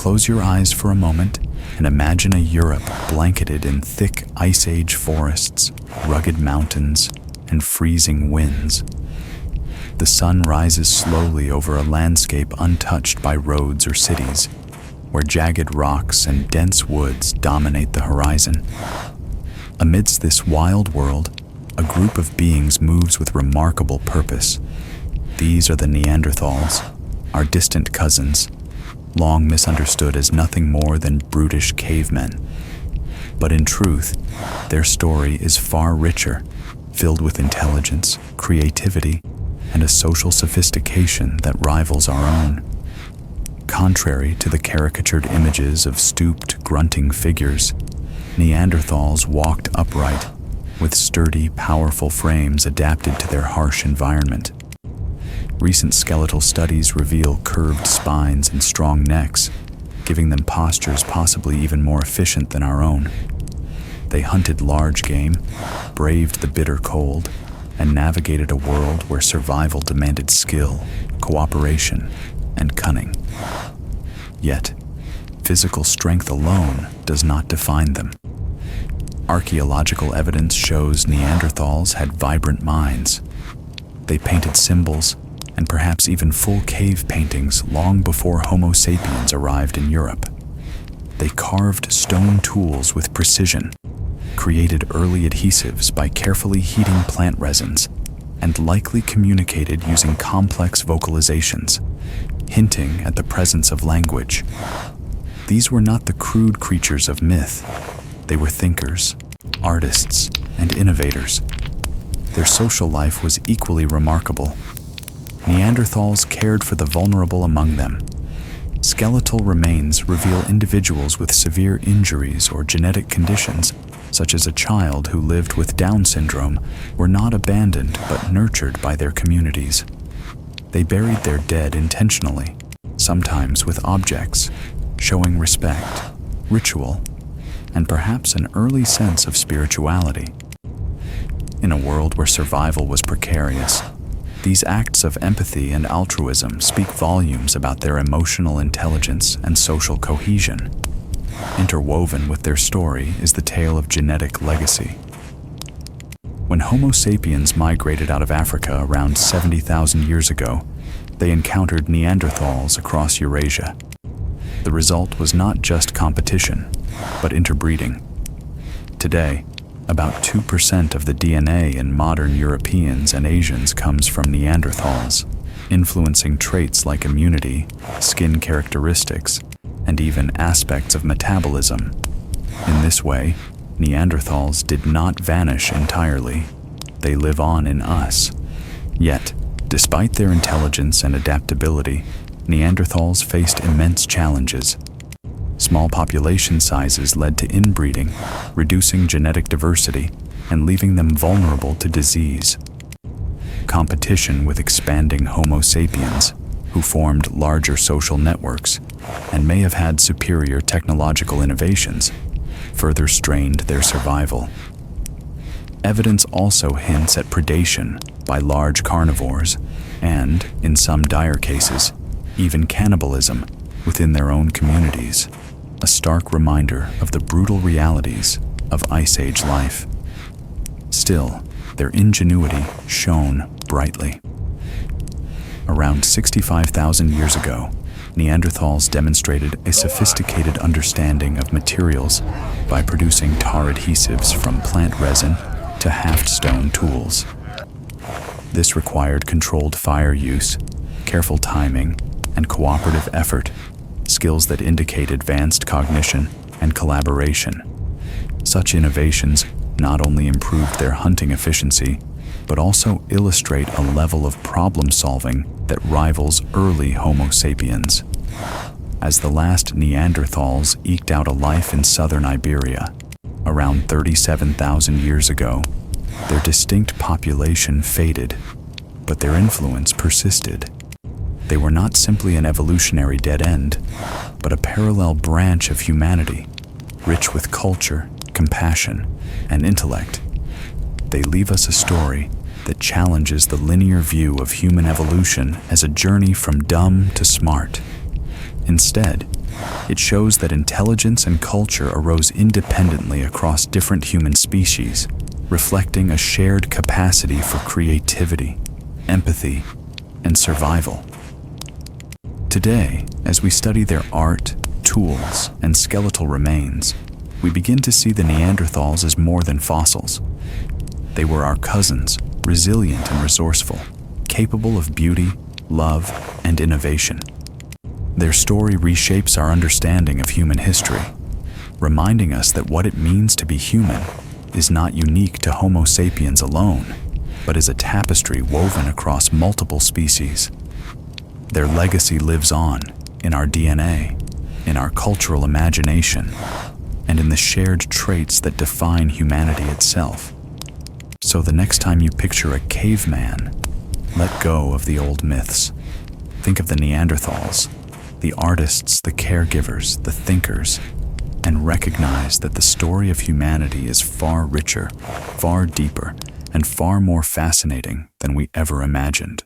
Close your eyes for a moment and imagine a Europe blanketed in thick Ice Age forests, rugged mountains, and freezing winds. The sun rises slowly over a landscape untouched by roads or cities, where jagged rocks and dense woods dominate the horizon. Amidst this wild world, a group of beings moves with remarkable purpose. These are the Neanderthals, our distant cousins, long misunderstood as nothing more than brutish cavemen. But in truth, their story is far richer, filled with intelligence, creativity, and a social sophistication that rivals our own. Contrary to the caricatured images of stooped, grunting figures, Neanderthals walked upright, with sturdy, powerful frames adapted to their harsh environment. Recent skeletal studies reveal curved spines and strong necks, giving them postures possibly even more efficient than our own. They hunted large game, braved the bitter cold, and navigated a world where survival demanded skill, cooperation, and cunning. Yet, physical strength alone does not define them. Archaeological evidence shows Neanderthals had vibrant minds. They painted symbols, and perhaps even full cave paintings long before Homo sapiens arrived in Europe. They carved stone tools with precision, created early adhesives by carefully heating plant resins, and likely communicated using complex vocalizations, hinting at the presence of language. These were not the crude creatures of myth. They were thinkers, artists, and innovators. Their social life was equally remarkable. Neanderthals cared for the vulnerable among them. Skeletal remains reveal individuals with severe injuries or genetic conditions, such as a child who lived with Down syndrome, were not abandoned but nurtured by their communities. They buried their dead intentionally, sometimes with objects, showing respect, ritual, and perhaps an early sense of spirituality. In a world where survival was precarious, these acts of empathy and altruism speak volumes about their emotional intelligence and social cohesion. Interwoven with their story is the tale of genetic legacy. When Homo sapiens migrated out of Africa around 70,000 years ago, they encountered Neanderthals across Eurasia. The result was not just competition, but interbreeding. Today, about 2% of the DNA in modern Europeans and Asians comes from Neanderthals, influencing traits like immunity, skin characteristics, and even aspects of metabolism. In this way, Neanderthals did not vanish entirely. They live on in us. Yet, despite their intelligence and adaptability, Neanderthals faced immense challenges. Small population sizes led to inbreeding, reducing genetic diversity and leaving them vulnerable to disease. Competition with expanding Homo sapiens, who formed larger social networks and may have had superior technological innovations, further strained their survival. Evidence also hints at predation by large carnivores and, in some dire cases, even cannibalism within their own communities, a stark reminder of the brutal realities of Ice Age life. Still, their ingenuity shone brightly. Around 65,000 years ago, Neanderthals demonstrated a sophisticated understanding of materials by producing tar adhesives from plant resin to haft-stone tools. This required controlled fire use, careful timing, and cooperative effort, skills that indicate advanced cognition and collaboration. Such innovations not only improved their hunting efficiency, but also illustrate a level of problem-solving that rivals early Homo sapiens. As the last Neanderthals eked out a life in southern Iberia, around 37,000 years ago, their distinct population faded, but their influence persisted. They were not simply an evolutionary dead end, but a parallel branch of humanity, rich with culture, compassion, and intellect. They leave us a story that challenges the linear view of human evolution as a journey from dumb to smart. Instead, It shows that intelligence and culture arose independently across different human species, reflecting a shared capacity for creativity, empathy, and survival. Today, as we study their art, tools, and skeletal remains, we begin to see the Neanderthals as more than fossils. They were our cousins, resilient and resourceful, capable of beauty, love, and innovation. Their story reshapes our understanding of human history, reminding us that what it means to be human is not unique to Homo sapiens alone, but is a tapestry woven across multiple species. Their legacy lives on in our DNA, in our cultural imagination, and in the shared traits that define humanity itself. So the next time you picture a caveman, let go of the old myths. Think of the Neanderthals, the artists, the caregivers, the thinkers, and recognize that the story of humanity is far richer, far deeper, and far more fascinating than we ever imagined.